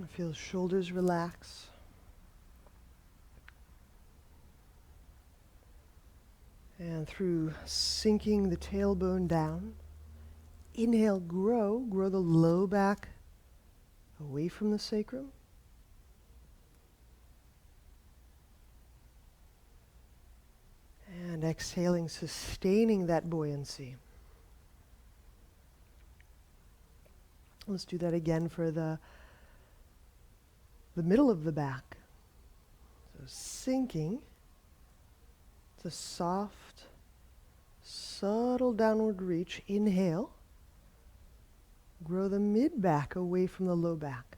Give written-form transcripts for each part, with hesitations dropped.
Feel the shoulders relax. And through sinking the tailbone down, inhale, grow the low back away from the sacrum. And exhaling, sustaining that buoyancy. Let's do that again for the middle of the back. So sinking. It's a soft, subtle downward reach. Inhale. Grow the mid-back away from the low back.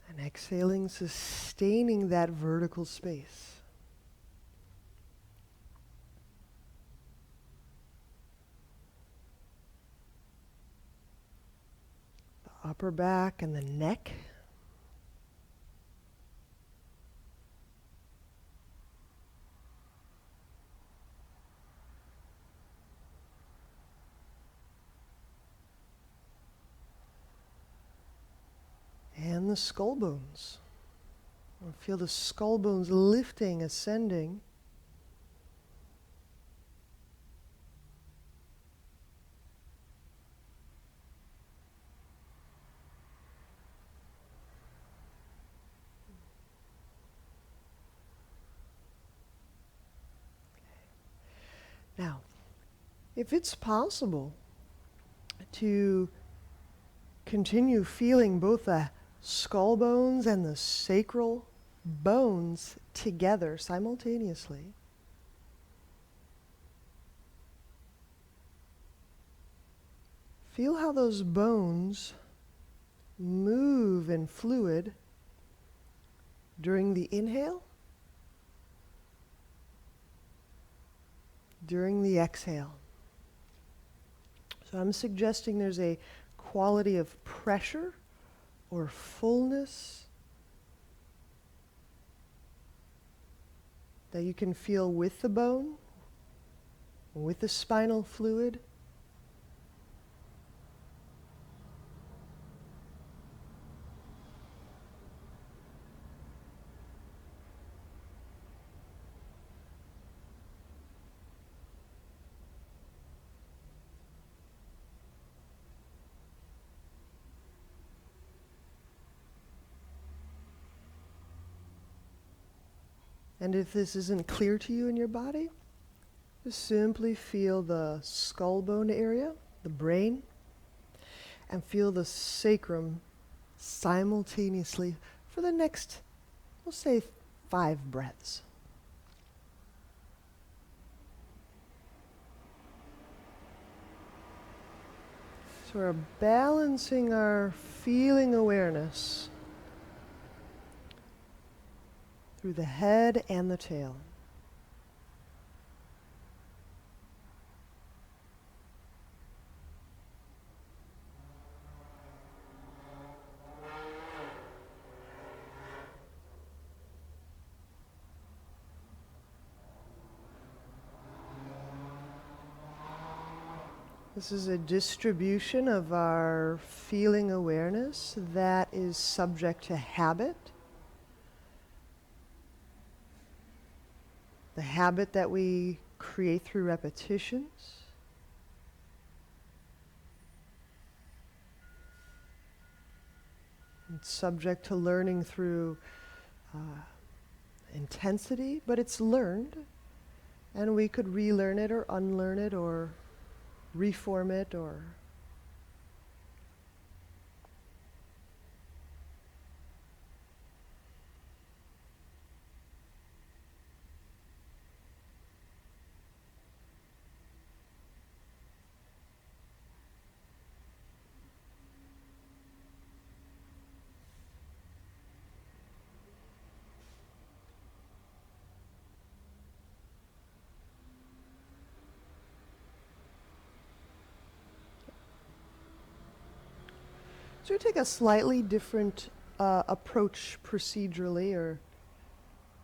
And exhaling, sustaining that vertical space. The upper back and the neck. And the skull bones. Feel the skull bones lifting, ascending. Now, if it's possible to continue feeling both the skull bones and the sacral bones together simultaneously, feel how those bones move in fluid during the inhale, during the exhale. So I'm suggesting there's a quality of pressure or fullness that you can feel with the bone, with the spinal fluid. And if this isn't clear to you in your body, just simply feel the skull bone area, the brain, and feel the sacrum simultaneously for the next, we'll say, 5 breaths. So we're balancing our feeling awareness through the head and the tail. This is a distribution of our feeling awareness that is subject to habit. The habit that we create through repetitions. It's subject to learning through intensity, but it's learned, and we could relearn it or unlearn it or reform it or so we take a slightly different approach procedurally, or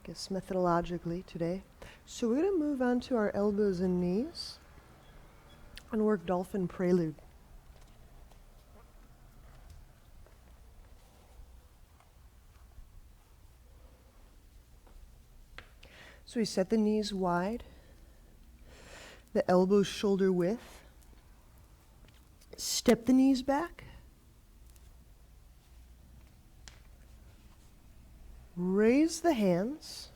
I guess methodologically today. So we're going to move on to our elbows and knees. and work dolphin prelude. So we set the knees wide, the elbows shoulder width. Step the knees back. Raise the hands.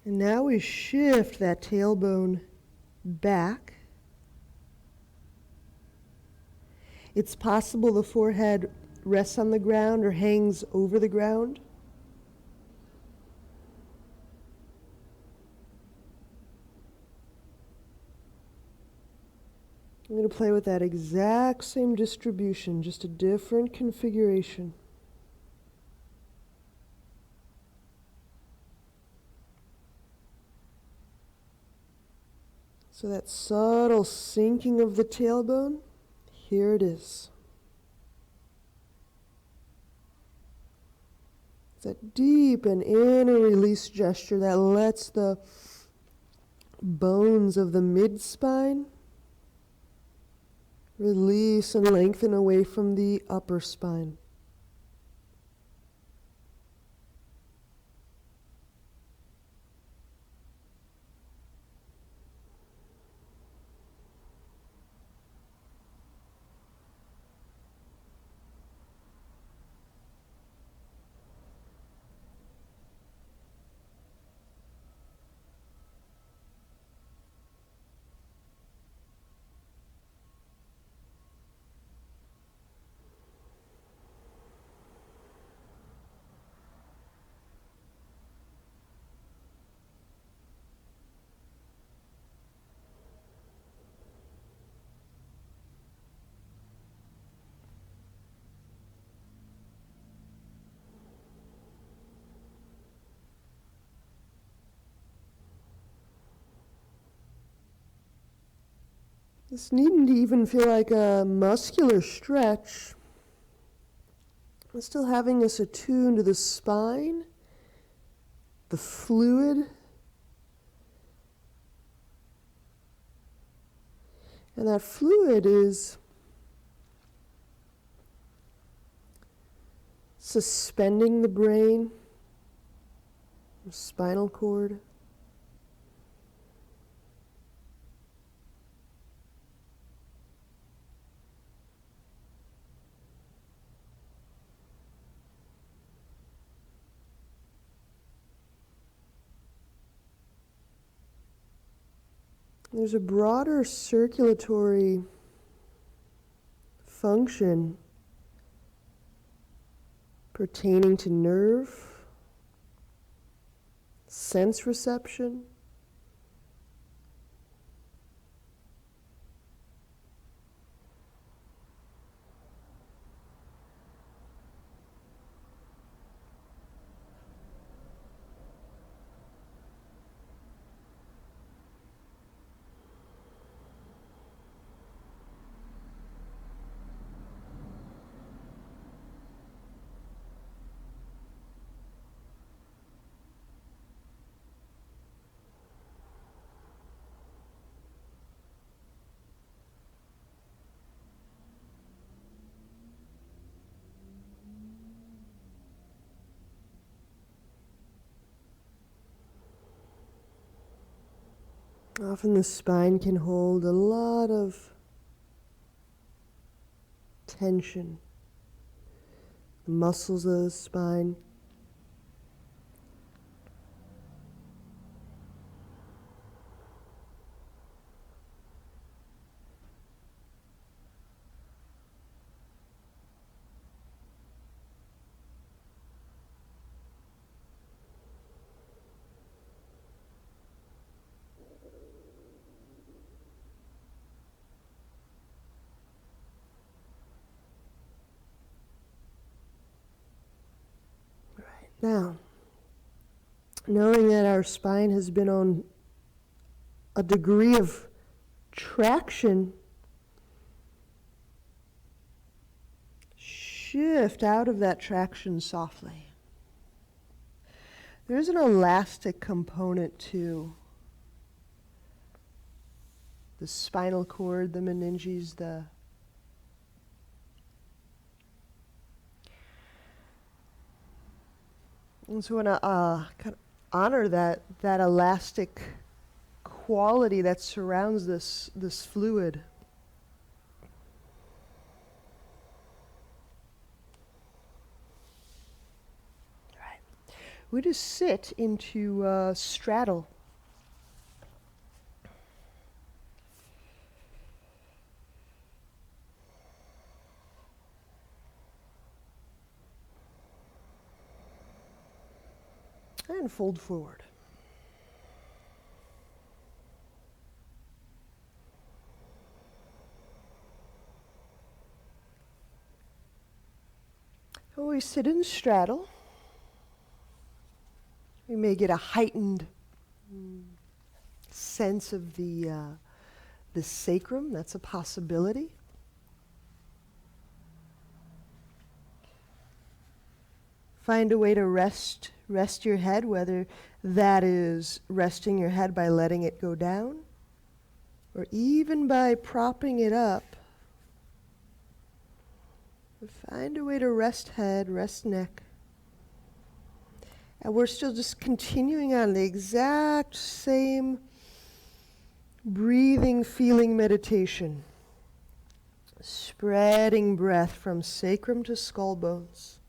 And now we shift that tailbone back. It's possible the forehead rests on the ground or hangs over the ground. I'm going to play with that exact same distribution, just a different configuration. So that subtle sinking of the tailbone, here it is. It's that deep and inner release gesture that lets the bones of the mid-spine release and lengthen away from the upper spine. This needn't even feel like a muscular stretch. It's still having us attuned to the spine, the fluid, and that fluid is suspending the brain, the spinal cord. There's a broader circulatory function pertaining to nerve, sense reception, often the spine can hold a lot of tension. The muscles of the spine. Now, knowing that our spine has been on a degree of traction, shift out of that traction softly. There's an elastic component to the spinal cord, the meninges, and so I want to kind of honor that elastic quality that surrounds this fluid. Right. We just sit into straddle. And fold forward. When we sit in straddle, we may get a heightened sense of the sacrum. That's a possibility. Find a way to rest your head, whether that is resting your head by letting it go down, or even by propping it up. Find a way to rest head, rest neck. And we're still just continuing on the exact same breathing, feeling meditation. Spreading breath from sacrum to skull bones.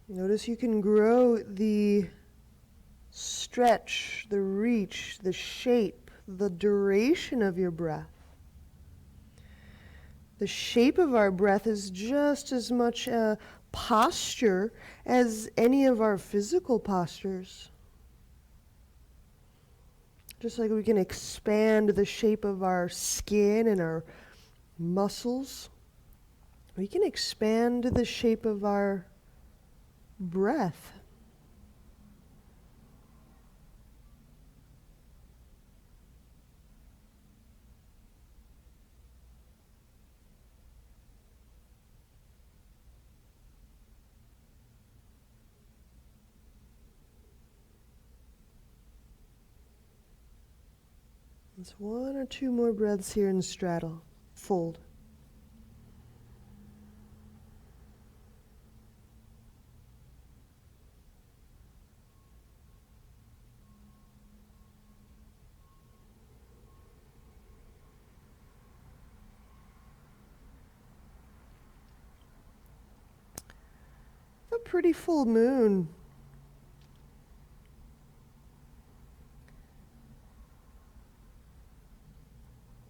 Notice you can grow the stretch, the reach, the shape, the duration of your breath. The shape of our breath is just as much a posture as any of our physical postures. Just like we can expand the shape of our skin and our muscles, we can expand the shape of our breath. There's one or two more breaths here in straddle. Fold. A pretty full moon.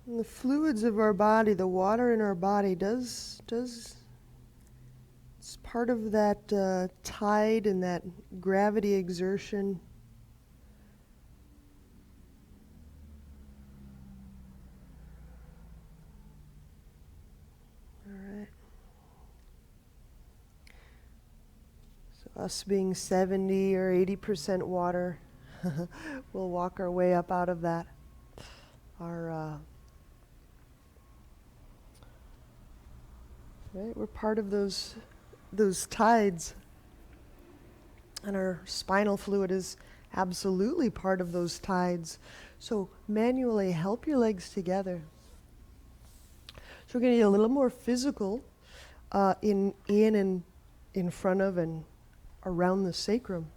And the fluids of our body, the water in our body it's part of that tide and that gravity exertion. All right. So us being 70 or 80% water, we'll walk our way up out of that. Right? We're part of those tides. And our spinal fluid is absolutely part of those tides. So manually help your legs together. So we're going to get a little more physical in and in front of and around the sacrum.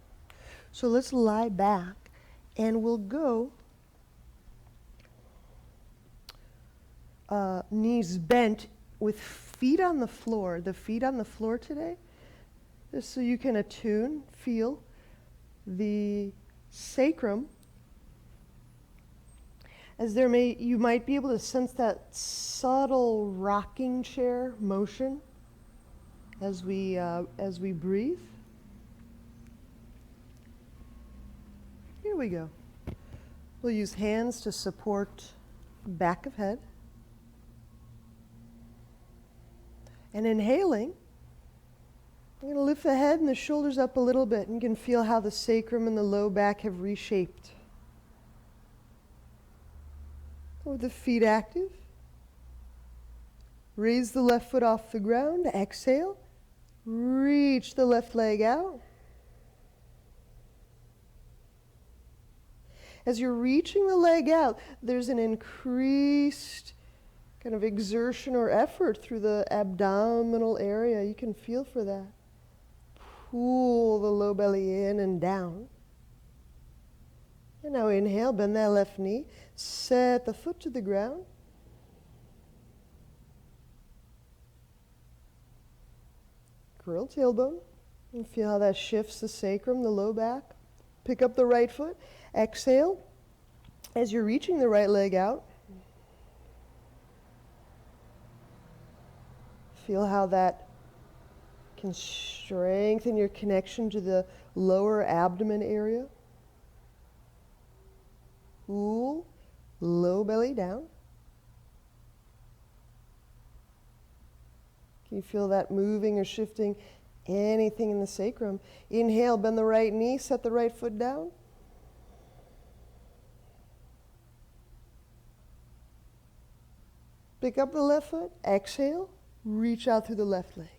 So let's lie back and we'll go knees bent with feet on the floor. The feet on the floor today, just so you can attune, feel the sacrum. As you might be able to sense that subtle rocking chair motion as we breathe. Here we go. We'll use hands to support back of head. And inhaling, I'm going to lift the head and the shoulders up a little bit, and you can feel how the sacrum and the low back have reshaped. With the feet active, raise the left foot off the ground, exhale, reach the left leg out. As you're reaching the leg out, there's an increased kind of exertion or effort through the abdominal area. You can feel for that. Pull the low belly in and down. And now inhale, bend that left knee, set the foot to the ground. Curl tailbone, and feel how that shifts the sacrum, the low back. Pick up the right foot, exhale. As you're reaching the right leg out, feel how that can strengthen your connection to the lower abdomen area. Pull, low belly down. Can you feel that moving or shifting anything in the sacrum? Inhale, bend the right knee, set the right foot down. Pick up the left foot, exhale, reach out through the left leg.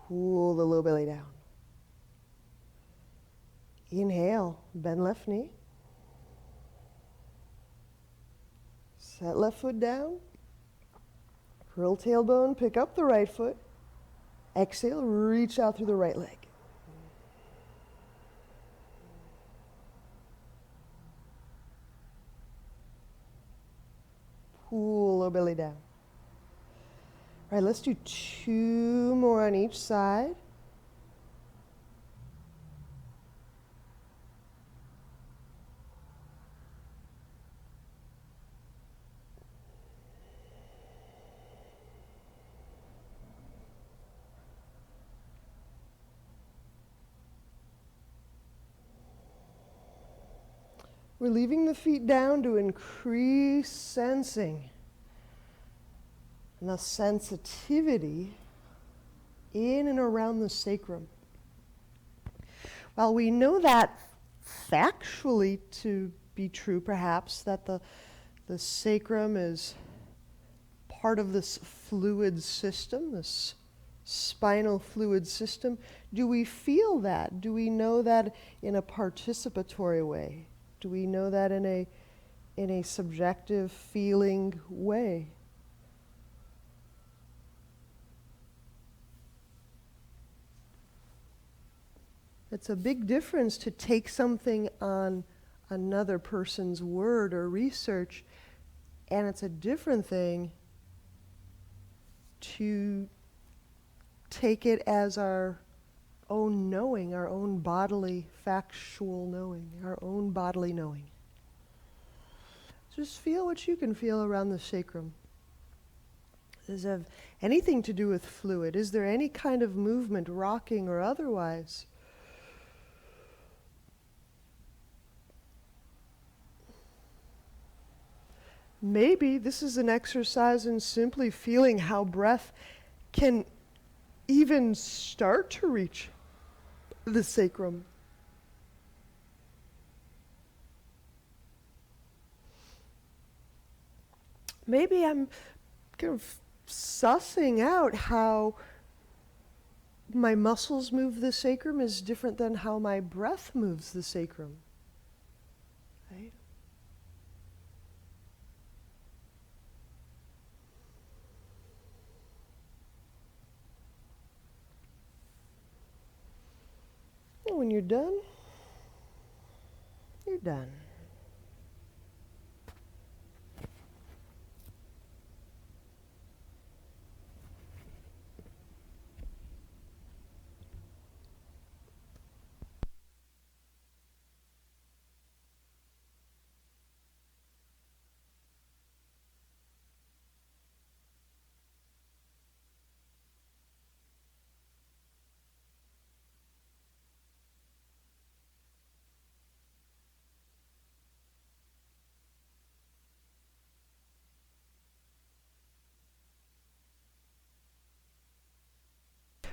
Pull the low belly down. Inhale, bend left knee. Set left foot down. Curl tailbone, pick up the right foot. Exhale, reach out through the right leg. Pull low belly down. All right, let's do 2 more on each side. We're leaving the feet down to increase sensing and the sensitivity in and around the sacrum. While we know that factually to be true, perhaps, that the sacrum is part of this fluid system, this spinal fluid system, do we feel that? Do we know that in a participatory way? Do we know that in a subjective feeling way? It's a big difference to take something on another person's word or research, and it's a different thing to take it as our own knowing, our own bodily, factual knowing, our own bodily knowing. Just feel what you can feel around the sacrum. Does it have anything to do with fluid? Is there any kind of movement, rocking or otherwise? Maybe this is an exercise in simply feeling how breath can even start to reach the sacrum. Maybe I'm kind of sussing out how my muscles move the sacrum is different than how my breath moves the sacrum. Right? And when you're done, you're done.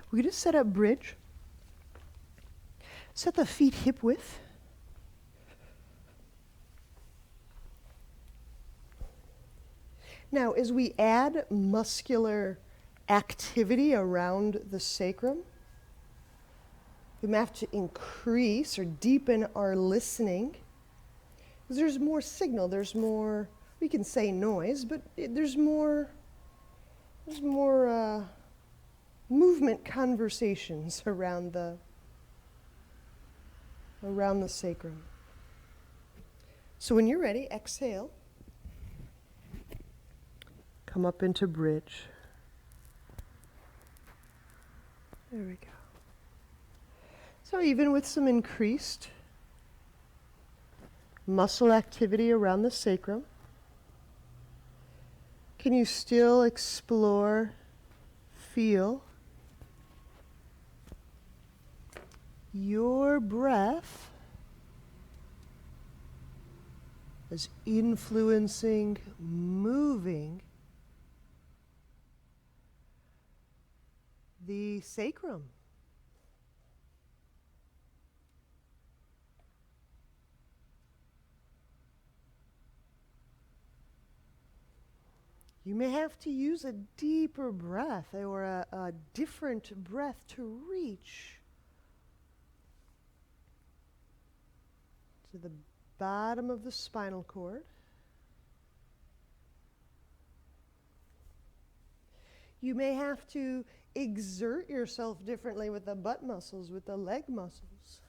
We're going to set up bridge. Set the feet hip width. Now, as we add muscular activity around the sacrum, we have to increase or deepen our listening. Because there's more signal, there's more, we can say noise, but there's more movement conversations around the sacrum. So when you're ready, exhale. Come up into bridge. There we go. So even with some increased muscle activity around the sacrum, can you still explore, feel your breath as influencing, moving the sacrum? You may have to use a deeper breath or a different breath to reach to the bottom of the spinal cord. You may have to exert yourself differently with the butt muscles, with the leg muscles.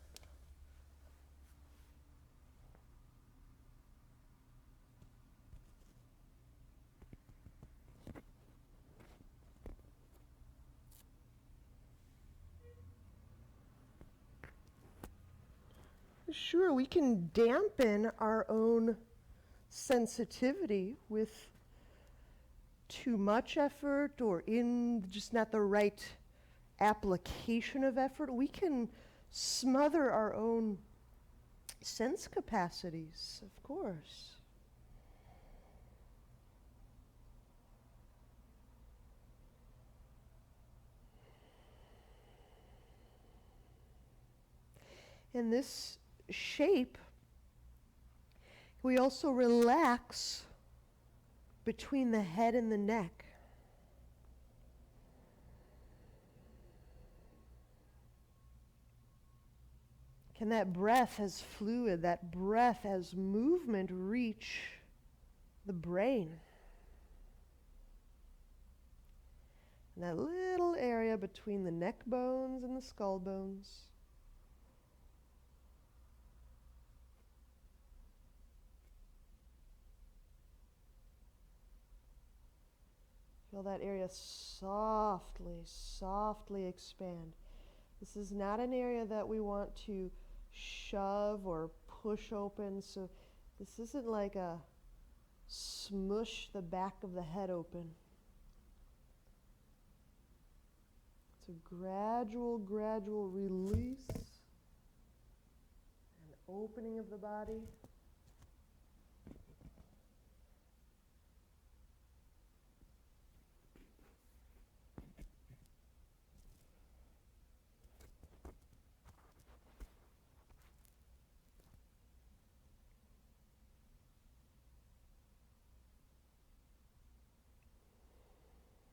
Sure, we can dampen our own sensitivity with too much effort or in just not the right application of effort. We can smother our own sense capacities, of course. In this shape, we also relax between the head and the neck. Can that breath as fluid, that breath as movement reach the brain? And that little area between the neck bones and the skull bones. Feel that area softly, softly expand. This is not an area that we want to shove or push open, so this isn't like a smush the back of the head open. It's a gradual release and opening of the body.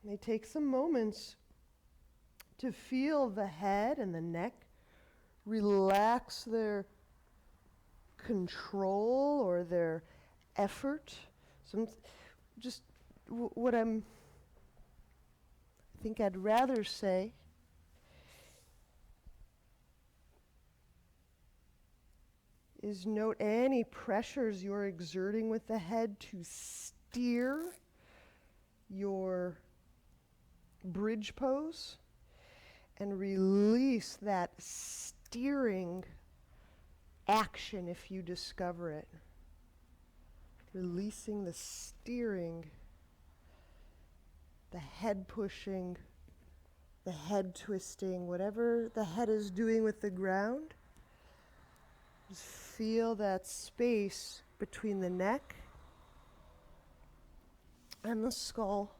May take some moments to feel the head and the neck relax their control or their effort. Just what I think I'd rather say is note any pressures you're exerting with the head to steer your bridge pose and release that steering action if you discover it. Releasing the steering, the head pushing, the head twisting, whatever the head is doing with the ground. Just feel that space between the neck and the skull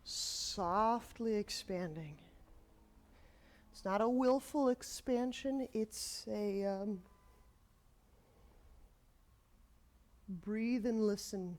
softly expanding. It's not a willful expansion, it's a breathe and listen.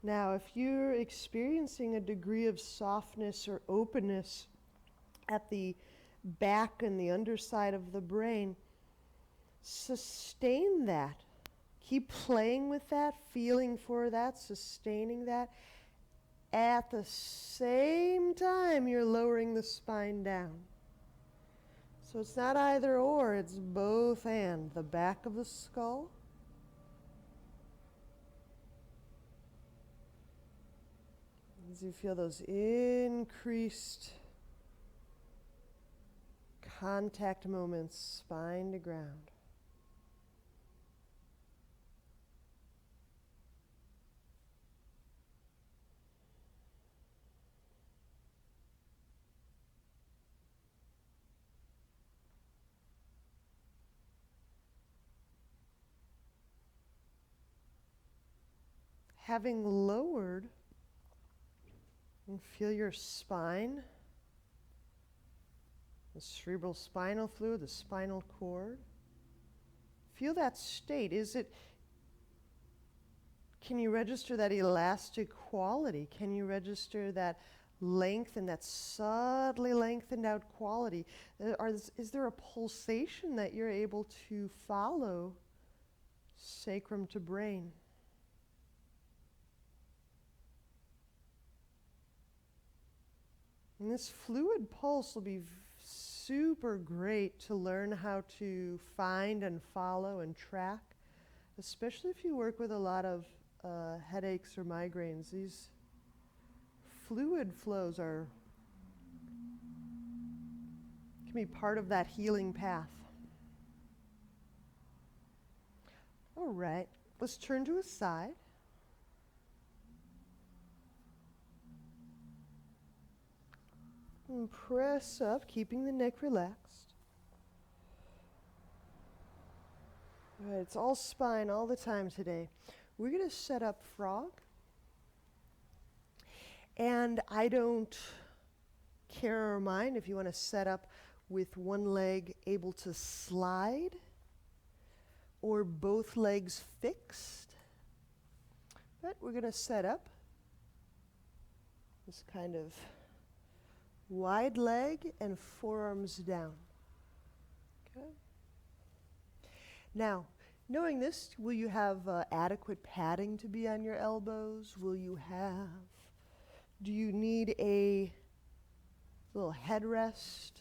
Now, if you're experiencing a degree of softness or openness at the back and the underside of the brain, sustain that. Keep playing with that, feeling for that, sustaining that. At the same time, you're lowering the spine down. So it's not either or, it's both and. The back of the skull, as you feel those increased contact moments, spine to ground. Having lowered, and feel your spine, the cerebral spinal fluid, the spinal cord. Feel that state. Can you register that elastic quality? Can you register that length and that subtly lengthened out quality? Is there a pulsation that you're able to follow sacrum to brain? And this fluid pulse will be super great to learn how to find and follow and track, especially if you work with a lot of headaches or migraines. These fluid flows can be part of that healing path. All right, let's turn to a side. And press up, keeping the neck relaxed. All right, it's all spine all the time today. We're going to set up frog. And I don't care or mind if you want to set up with one leg able to slide or both legs fixed. But we're going to set up this kind of wide leg and forearms down. Okay. Now, knowing this, will you have adequate padding to be on your elbows? Do you need a little headrest?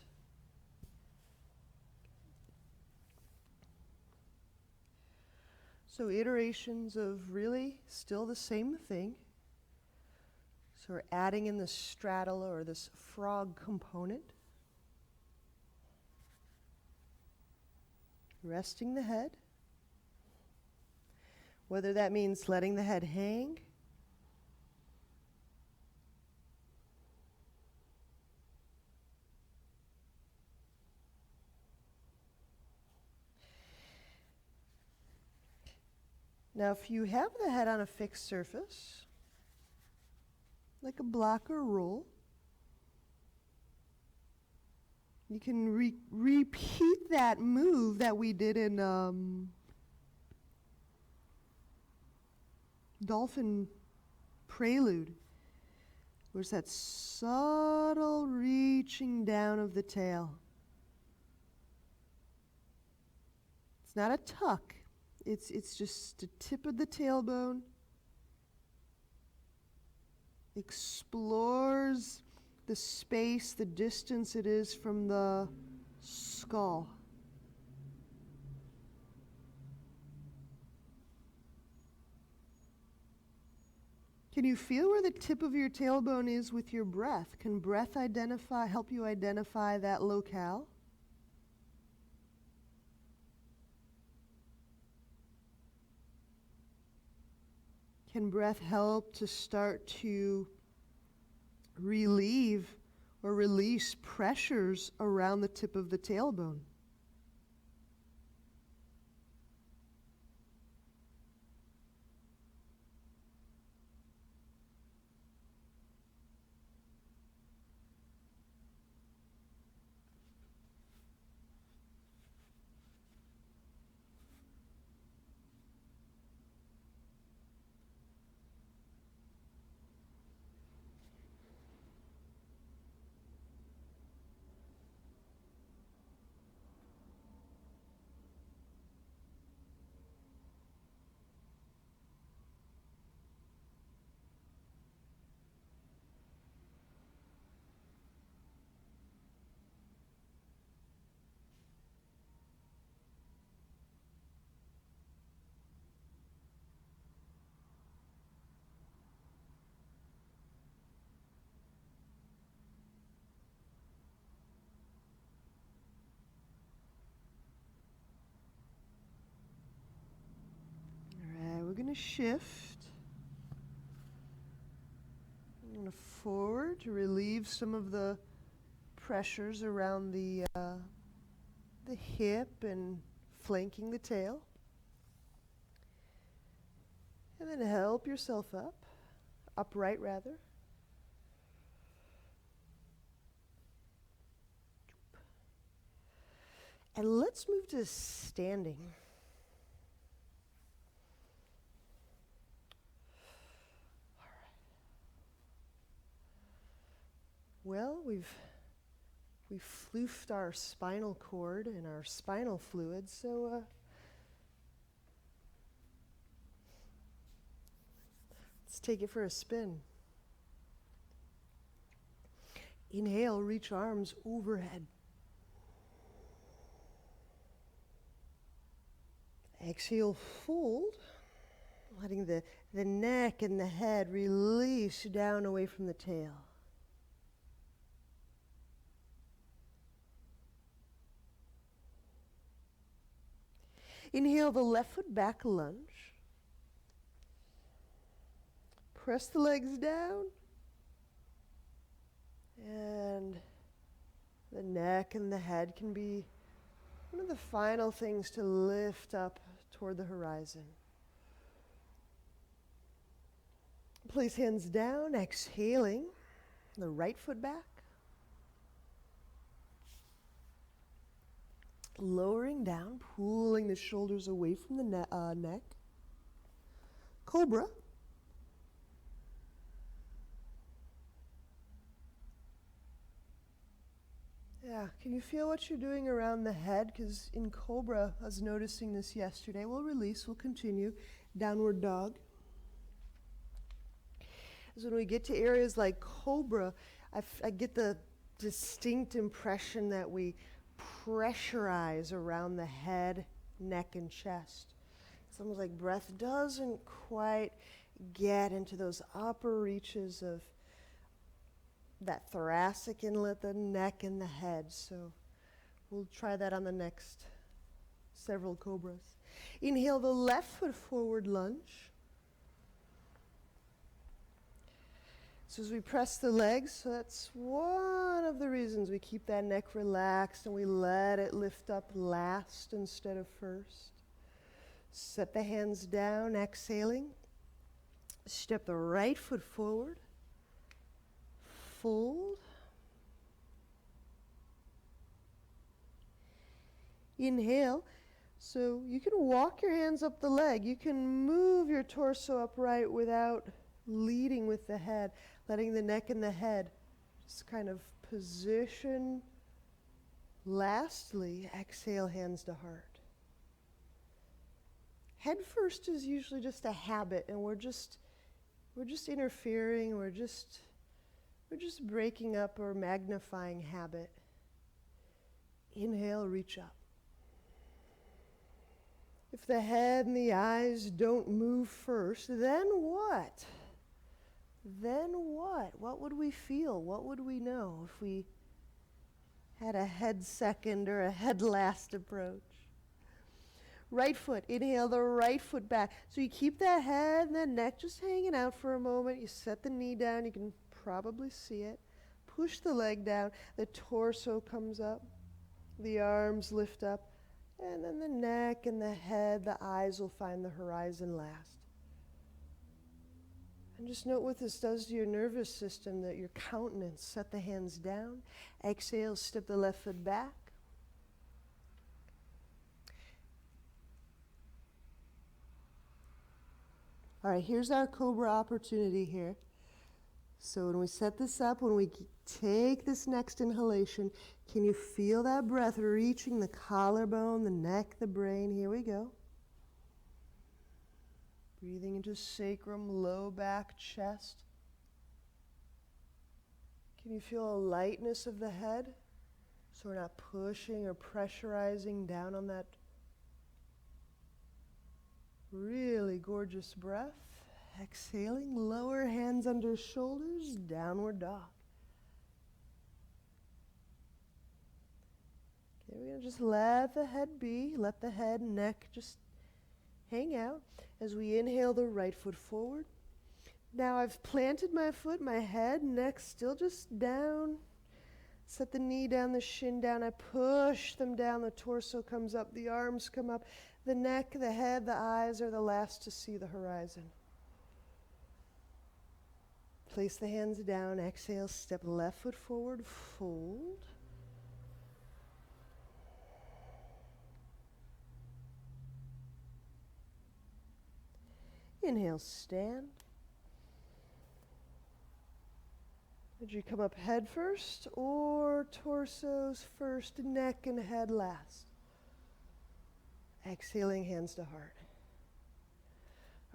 So iterations of really still the same thing. So we're adding in the straddle or this frog component. Resting the head. Whether that means letting the head hang, now if you have the head on a fixed surface, like a block or roll, you can repeat that move that we did in Dolphin Prelude. Where's that subtle reaching down of the tail? It's not a tuck. It's just the tip of the tailbone. Explores the space, the distance it is from the skull. Can you feel where the tip of your tailbone is with your breath? Can breath help you identify that locale? Can breath help to start to relieve or release pressures around the tip of the tailbone? We're going to shift. I'm going to forward to relieve some of the pressures around the hip and flanking the tail. And then help yourself up, upright rather. And let's move to standing. Well, we've floofed our spinal cord and our spinal fluid, so let's take it for a spin. Inhale, reach arms overhead. Exhale, fold, letting the neck and the head release down away from the tail. Inhale the left foot back lunge. Press the legs down. And the neck and the head can be one of the final things to lift up toward the horizon. Place hands down, exhaling the right foot back. Lowering down, pulling the shoulders away from the neck. Cobra. Yeah, can you feel what you're doing around the head? Because in Cobra, I was noticing this yesterday. We'll release, we'll continue. Downward dog. So when we get to areas like Cobra, I get the distinct impression that we pressurize around the head, neck, and chest. It's almost like breath doesn't quite get into those upper reaches of that thoracic inlet, the neck and the head. So we'll try that on the next several cobras. Inhale the left foot forward lunge. So as we press the legs, so that's one of the reasons we keep that neck relaxed and we let it lift up last instead of first. Set the hands down, exhaling. Step the right foot forward. Fold. Inhale. So you can walk your hands up the leg. You can move your torso upright without leading with the head, letting the neck and the head just kind of position. Lastly, exhale, hands to heart. Head first is usually just a habit, and we're just interfering, we're just breaking up or magnifying habit. Inhale, reach up. If the head and the eyes don't move first, then what? Then what? What would we feel? What would we know if we had a head second or a head last approach? Right foot, inhale the right foot back. So you keep that head and that neck just hanging out for a moment. You set the knee down, you can probably see it. Push the leg down, the torso comes up, the arms lift up, and then the neck and the head, the eyes will find the horizon last. And just note what this does to your nervous system, that your countenance. Set the hands down. Exhale, step the left foot back. All right, here's our cobra opportunity here. So when we set this up, when we take this next inhalation, can you feel that breath reaching the collarbone, the neck, the brain? Here we go. Breathing into sacrum, low back, chest. Can you feel a lightness of the head? So we're not pushing or pressurizing down on that really gorgeous breath. Exhaling, lower hands under shoulders, downward dog. Okay, we're going to just let the head be, let the head and neck just hang out as we inhale the right foot forward. Now I've planted my foot, my head, neck still just down. Set the knee down, the shin down. I push them down. The torso comes up, the arms come up. The neck, the head, the eyes are the last to see the horizon. Place the hands down. Exhale, step left foot forward, fold. Inhale, stand. Did you come up head first or torsos first, neck and head last? Exhaling, hands to heart.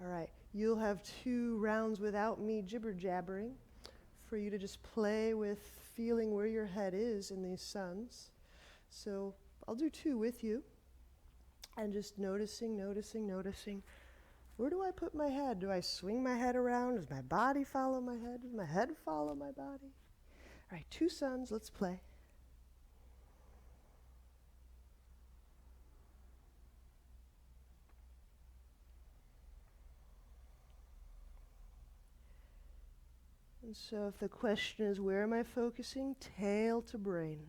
All right, you'll have 2 rounds without me jibber-jabbering for you to just play with feeling where your head is in these suns. So I'll do 2 with you and just noticing. Where do I put my head? Do I swing my head around? Does my body follow my head? Does my head follow my body? All right, 2 suns, let's play. And so if the question is, where am I focusing? Tail to brain.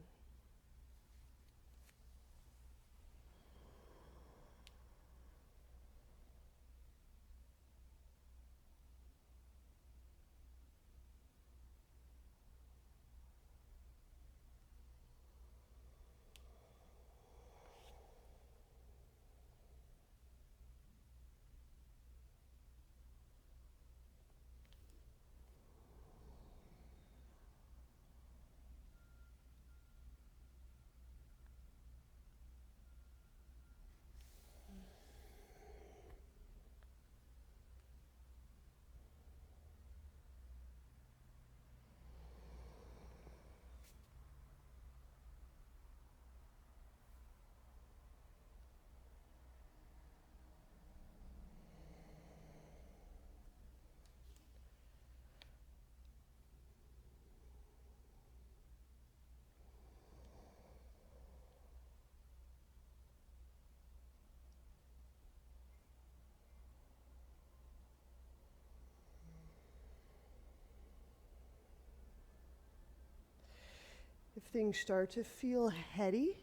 things start to feel heady,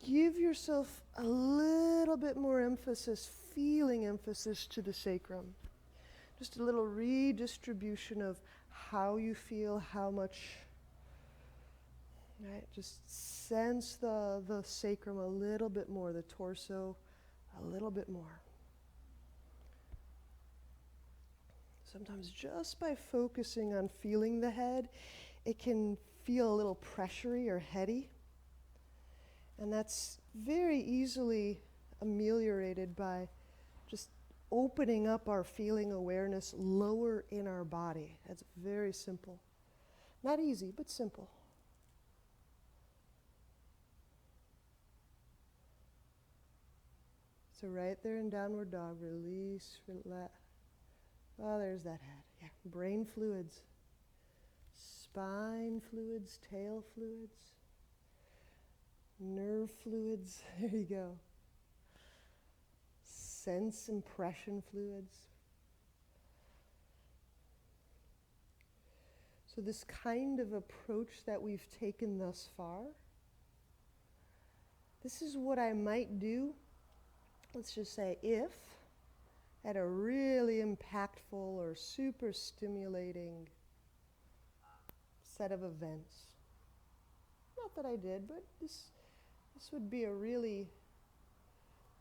give yourself a little bit more emphasis, feeling emphasis to the sacrum. Just a little redistribution of how you feel, how much, right? Just sense the sacrum a little bit more, the torso a little bit more. Sometimes just by focusing on feeling the head, it can feel a little pressury or heady. And that's very easily ameliorated by just opening up our feeling awareness lower in our body. That's very simple. Not easy, but simple. So right there in downward dog, release, relax. Oh, there's that head. Yeah, brain fluids, spine fluids, tail fluids, nerve fluids. There you go. Sense impression fluids. So this kind of approach that we've taken thus far, this is what I might do, let's just say, if at a really impactful or super stimulating set of events. Not that I did, but this would be a really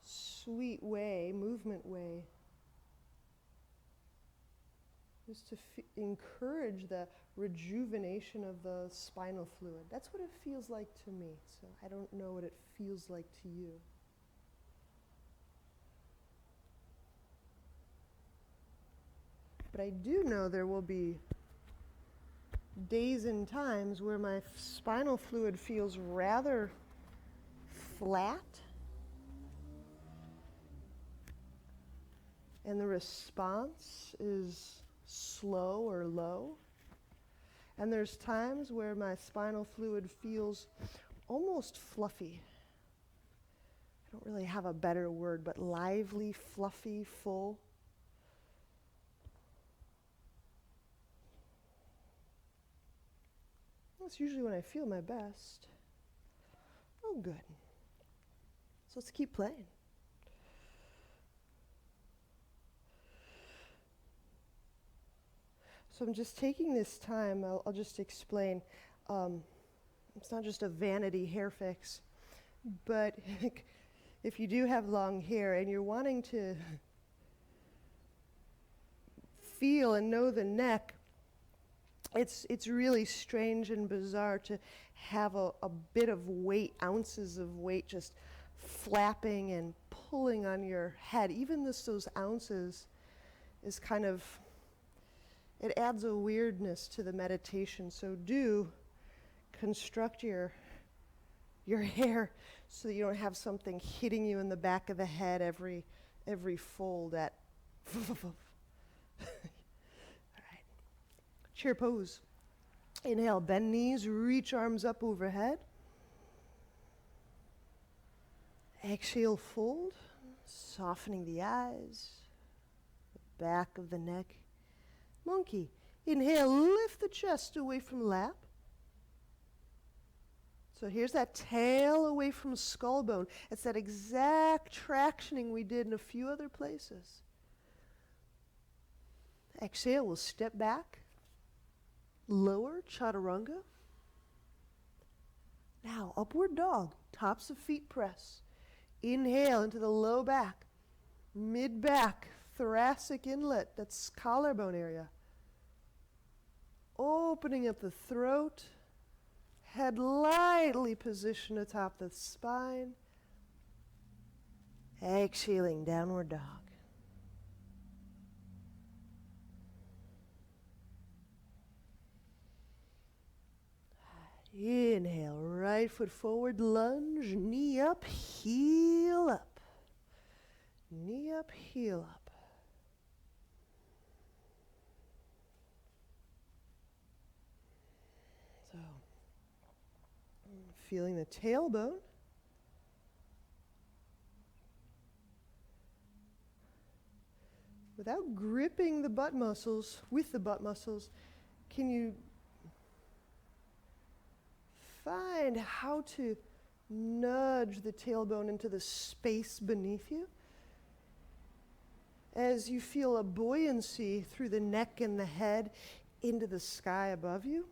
sweet way, movement way, just to encourage the rejuvenation of the spinal fluid. That's what it feels like to me, so I don't know what it feels like to you. But I do know there will be days and times where my spinal fluid feels rather flat, and the response is slow or low. And there's times where my spinal fluid feels almost fluffy. I don't really have a better word, but lively, fluffy, full. That's usually when I feel my best. Oh, good. So let's keep playing. So I'm just taking this time, I'll just explain. It's not just a vanity hair fix, but if you do have long hair and you're wanting to feel and know the neck, it's really strange and bizarre to have a bit of weight, ounces of weight just flapping and pulling on your head. Even those ounces is kind of, it adds a weirdness to the meditation. So do construct your hair so that you don't have something hitting you in the back of the head every fold at all right. Chair pose. Inhale, bend knees, reach arms up overhead. Exhale, fold, softening the eyes, the back of the neck. Monkey. Inhale, lift the chest away from lap. So here's that tail away from skull bone. It's that exact tractioning we did in a few other places. Exhale, we'll step back. Lower, chaturanga. Now, upward dog, tops of feet press. Inhale into the low back, mid-back, thoracic inlet, that's collarbone area. Opening up the throat, head lightly positioned atop the spine. Exhaling, downward dog. Inhale, right foot forward, lunge, knee up, heel up. Knee up, heel up. So, feeling the tailbone. Without gripping the butt muscles, with the butt muscles, can you find how to nudge the tailbone into the space beneath you as you feel a buoyancy through the neck and the head into the sky above you.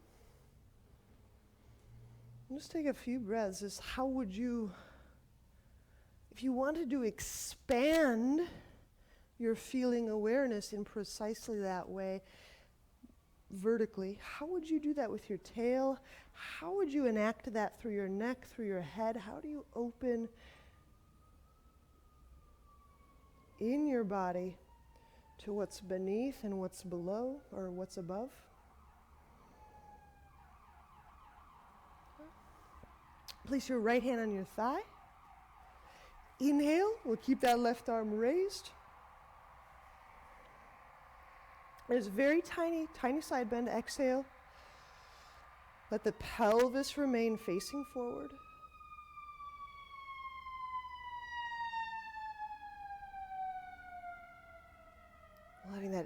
Just take a few breaths. Just how would you, if you wanted to expand your feeling awareness in precisely that way, vertically, how would you do that with your tail? How would you enact that through your neck, through your head? How do you open in your body to what's beneath and what's below, or what's above? Place your right hand on your thigh. Inhale, we'll keep that left arm raised. There's very tiny, tiny side bend. Exhale. Let the pelvis remain facing forward. Letting that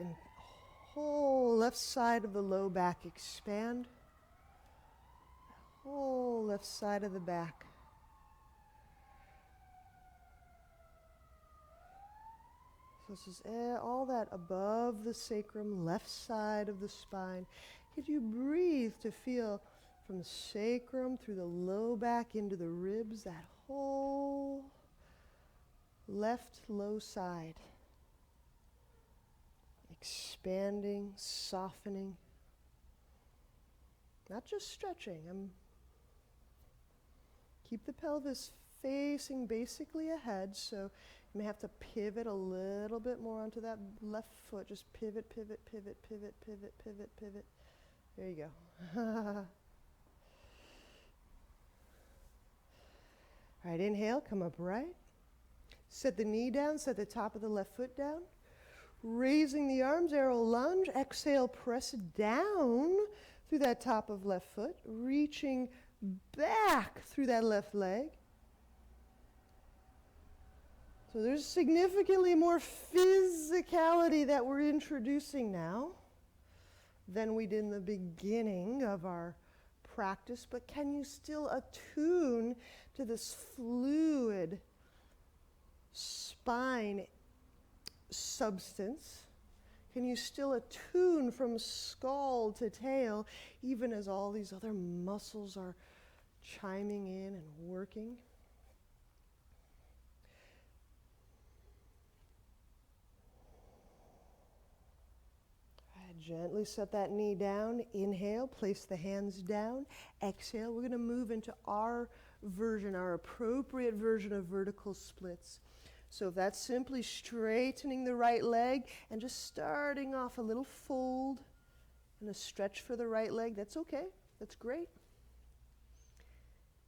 whole left side of the low back expand. Whole left side of the back. So this is all that above the sacrum, left side of the spine. Could you breathe to feel from the sacrum through the low back into the ribs, that whole left low side. Expanding, softening. Not just stretching. Keep the pelvis facing basically ahead, so you may have to pivot a little bit more onto that left foot. Just pivot, pivot, pivot, pivot, pivot, pivot, pivot. There you go. All right, inhale, come up right. Set the knee down, set the top of the left foot down. Raising the arms, arrow lunge. Exhale, press down through that top of left foot, reaching back through that left leg. So there's significantly more physicality that we're introducing now than we did in the beginning of our practice, but can you still attune to this fluid spine substance? Can you still attune from skull to tail, even as all these other muscles are chiming in and working? Gently set that knee down. Inhale, place the hands down. Exhale, we're going to move into our version, our appropriate version of vertical splits. So if that's simply straightening the right leg and just starting off a little fold and a stretch for the right leg, that's okay. That's great.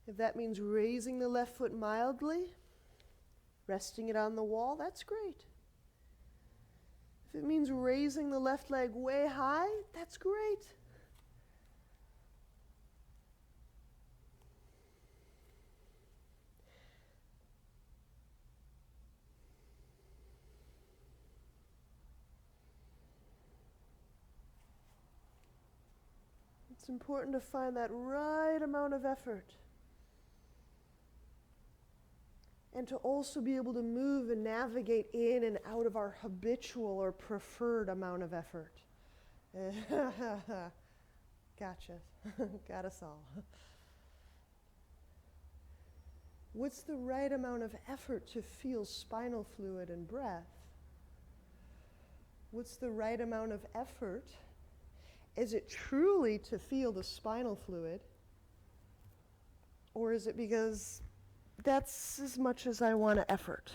If that means raising the left foot mildly, resting it on the wall, that's great. If it means raising the left leg way high, that's great. It's important to find that right amount of effort. And to also be able to move and navigate in and out of our habitual or preferred amount of effort. Gotcha. Got us all. What's the right amount of effort to feel spinal fluid and breath? What's the right amount of effort? Is it truly to feel the spinal fluid? Or is it because that's as much as I want to effort?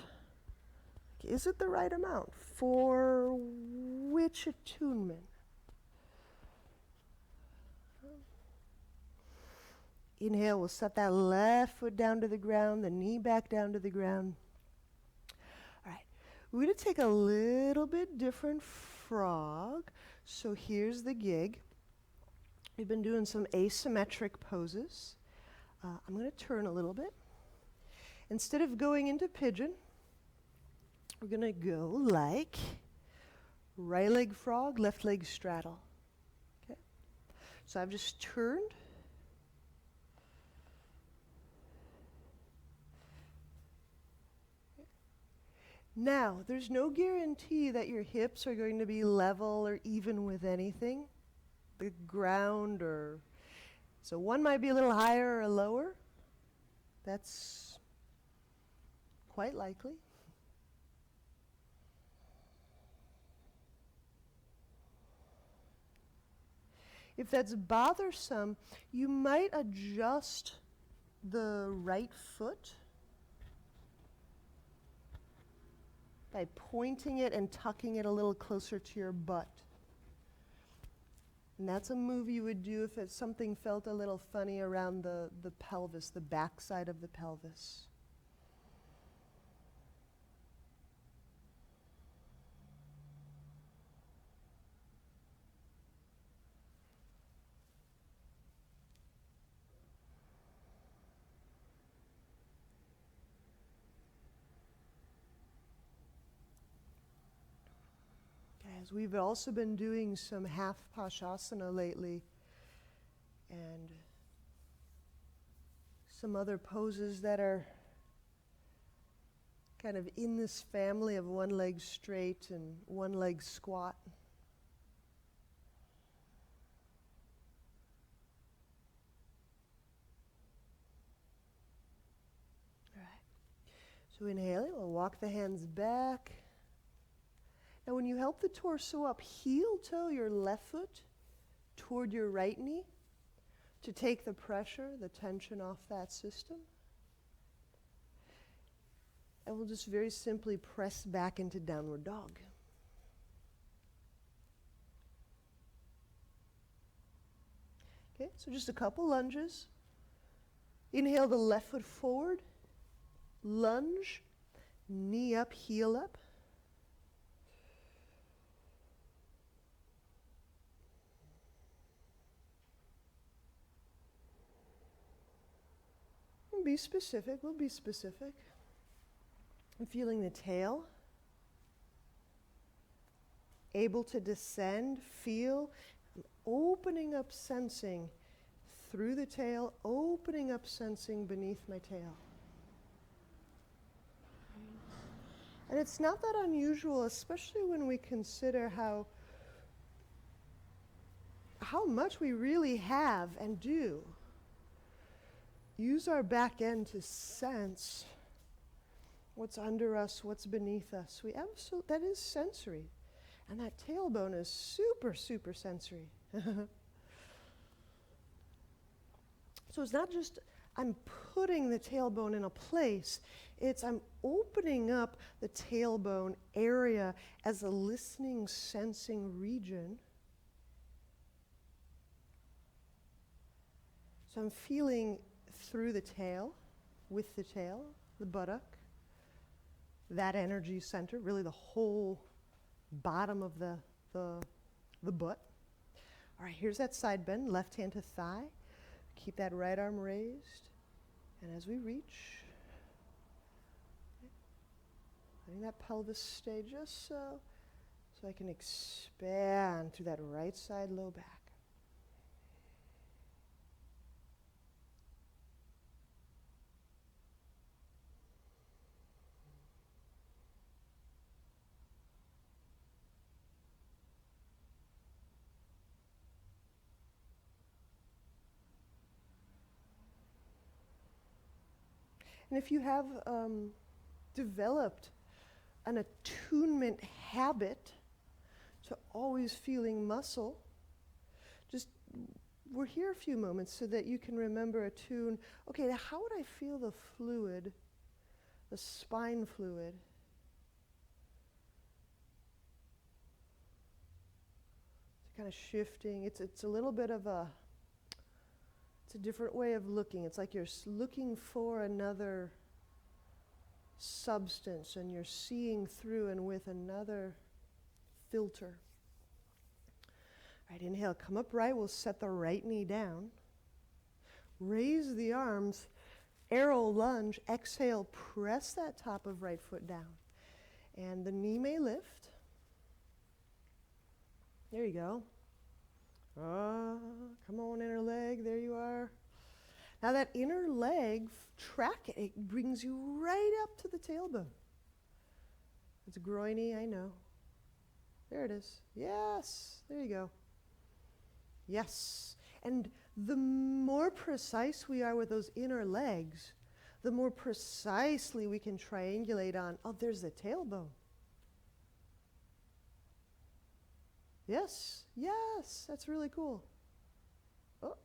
Is it the right amount? For which attunement? Inhale, we'll set that left foot down to the ground, the knee back down to the ground. All right, we're going to take a little bit different frog. So here's the gig. We've been doing some asymmetric poses. I'm going to turn a little bit. Instead of going into pigeon, we're going to go like right leg frog, left leg straddle. Okay? So I've just turned. Now, there's no guarantee that your hips are going to be level or even with anything, the ground, or so one might be a little higher or lower. That's quite likely. If that's bothersome, you might adjust the right foot by pointing it and tucking it a little closer to your butt. And that's a move you would do if something felt a little funny around the pelvis, the backside of the pelvis. As we've also been doing some half Pashasana lately, and some other poses that are kind of in this family of one leg straight and one leg squat. All right. So inhaling, we'll walk the hands back. Now when you help the torso up, heel toe your left foot toward your right knee to take the pressure, the tension off that system. And we'll just very simply press back into downward dog. Okay, so just a couple lunges. Inhale the left foot forward, lunge, knee up, heel up. Be specific, we'll be specific. I'm feeling the tail. Able to descend, feel. I'm opening up, sensing through the tail, opening up, sensing beneath my tail. And it's not that unusual, especially when we consider how much we really have and do. Use our back end to sense what's under us, what's beneath us. That is sensory. And that tailbone is super, super sensory. So it's not just I'm putting the tailbone in a place, it's I'm opening up the tailbone area as a listening, sensing region. So I'm feeling through the tail, with the tail, the buttock, that energy center, really the whole bottom of the butt. All right, here's that side bend, left hand to thigh. Keep that right arm raised. And as we reach, letting that pelvis stay just so I can expand through that right side low back. And if you have developed an attunement habit to always feeling muscle, we're here a few moments so that you can remember attune, okay, now how would I feel the fluid, the spine fluid? It's kind of shifting. It's a little bit of it's a different way of looking. It's like you're looking for another substance and you're seeing through and with another filter. All right, inhale, come upright. We'll set the right knee down. Raise the arms, arrow lunge. Exhale, press that top of right foot down. And the knee may lift. There you go. Come on, inner leg, there you are. Now that inner leg, track it, it brings you right up to the tailbone. It's groiny, I know. There it is. Yes, there you go. Yes. And the more precise we are with those inner legs, the more precisely we can triangulate on, oh, there's the tailbone. Yes, yes, that's really cool. Oh,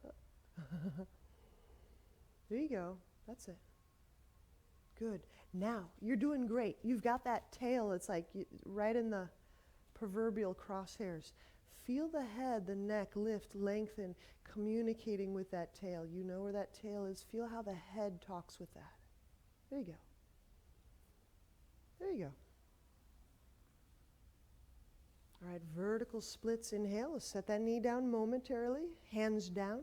there you go. That's it. Good. Now, you're doing great. You've got that tail. It's like right in the proverbial crosshairs. Feel the head, the neck lift, lengthen, communicating with that tail. You know where that tail is. Feel how the head talks with that. There you go. There you go. All right, vertical splits. Inhale. Let's set that knee down momentarily. Hands down.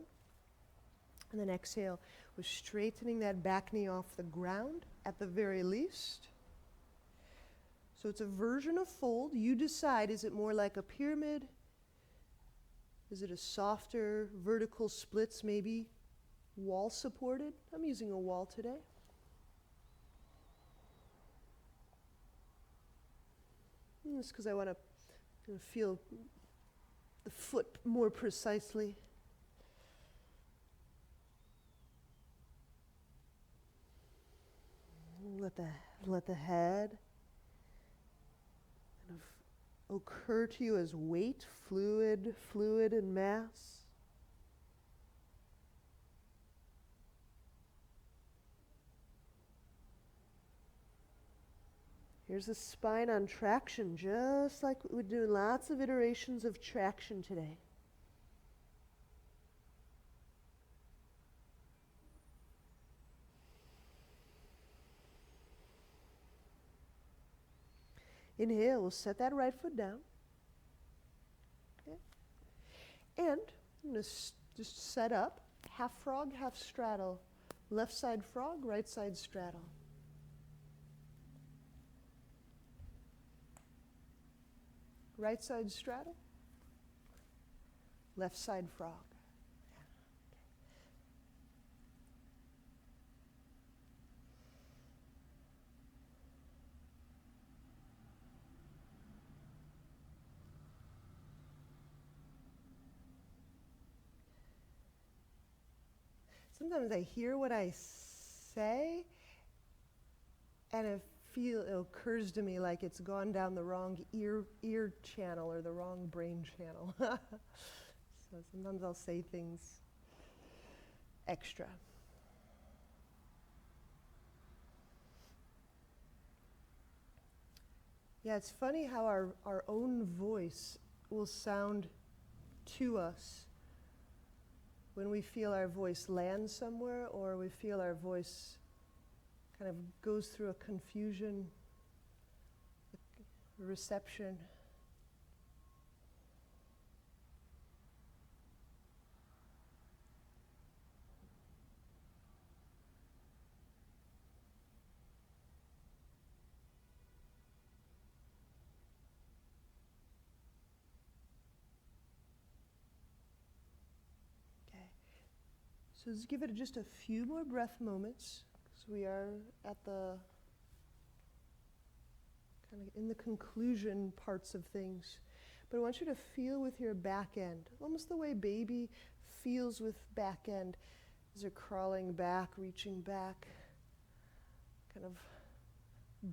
And then exhale. We're straightening that back knee off the ground at the very least. So it's a version of fold. You decide, is it more like a pyramid? Is it a softer vertical splits, maybe wall supported? I'm using a wall today. Just because I want to feel the foot more precisely. Let the head kind of occur to you as weight, fluid and mass. Here's the spine on traction, just like we're doing lots of iterations of traction today. Inhale, we'll set that right foot down. Okay. And I'm going to just set up half frog, half straddle. Left side frog, right side straddle. Right side straddle, left side frog. Sometimes I hear what I say, and it occurs to me like it's gone down the wrong ear channel or the wrong brain channel. So sometimes I'll say things extra. Yeah, it's funny how our own voice will sound to us when we feel our voice land somewhere, or we feel our voice kind of goes through a confusion, a reception. So let's give it just a few more breath moments, because we are at the kind of in the conclusion parts of things. But I want you to feel with your back end, almost the way baby feels with back end, as they're crawling back, reaching back, kind of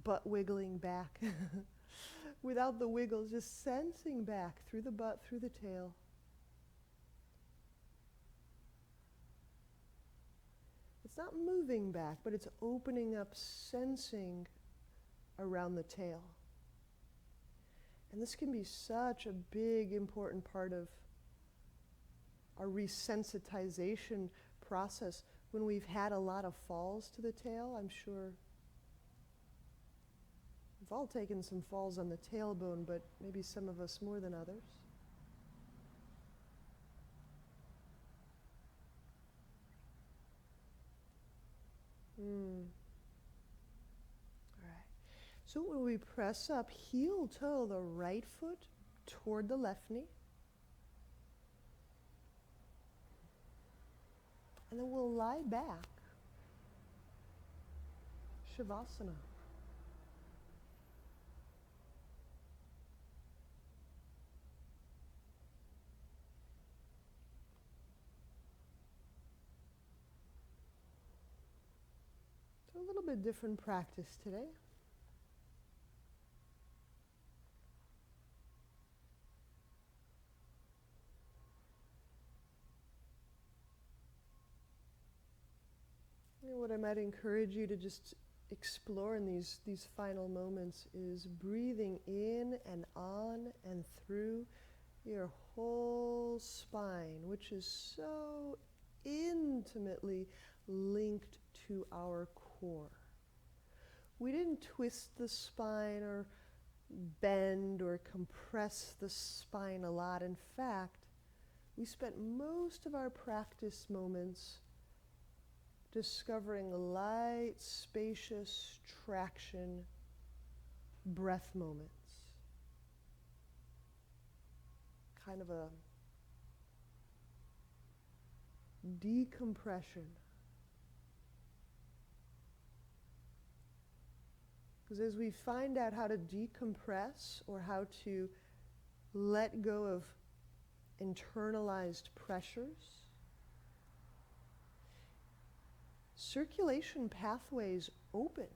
butt wiggling back. Without the wiggles, just sensing back through the butt, through the tail. It's not moving back, but it's opening up, sensing around the tail. And this can be such a big, important part of our resensitization process. When we've had a lot of falls to the tail, I'm sure we've all taken some falls on the tailbone, but maybe some of us more than others. All right. So when we press up, heel toe the right foot toward the left knee. And then we'll lie back. Shavasana. little bit different practice today. What I might encourage you to just explore in these final moments is breathing in and on and through your whole spine, which is so intimately linked to our core. We didn't twist the spine or bend or compress the spine a lot. In fact, we spent most of our practice moments discovering light, spacious traction breath moments. Kind of a decompression. Because as we find out how to decompress or how to let go of internalized pressures, circulation pathways open.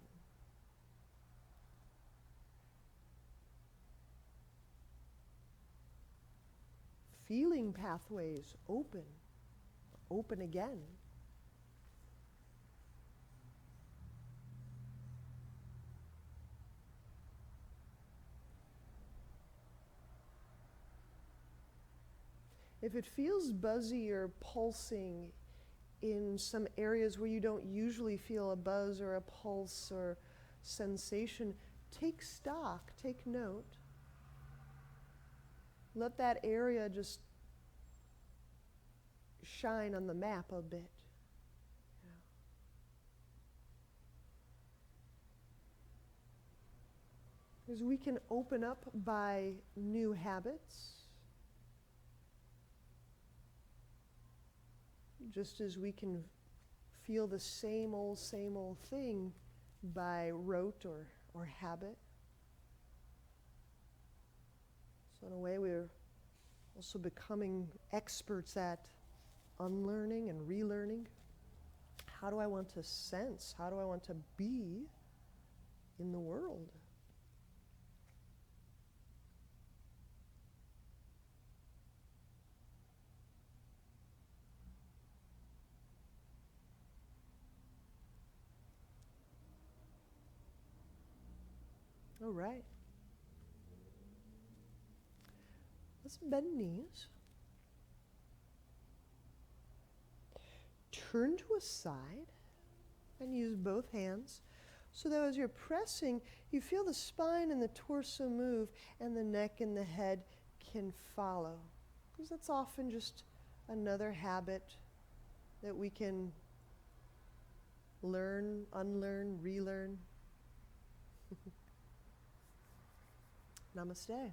Feeling pathways open again. If it feels buzzy or pulsing in some areas where you don't usually feel a buzz or a pulse or sensation, take stock, take note. Let that area just shine on the map a bit. Because we can open up by new habits, just as we can feel the same old thing by rote or habit. So in a way, we're also becoming experts at unlearning and relearning. How do I want to sense? How do I want to be in the world? All right. Let's bend knees. Turn to a side and use both hands so that as you're pressing, you feel the spine and the torso move and the neck and the head can follow. Because that's often just another habit that we can learn, unlearn, relearn. Namaste.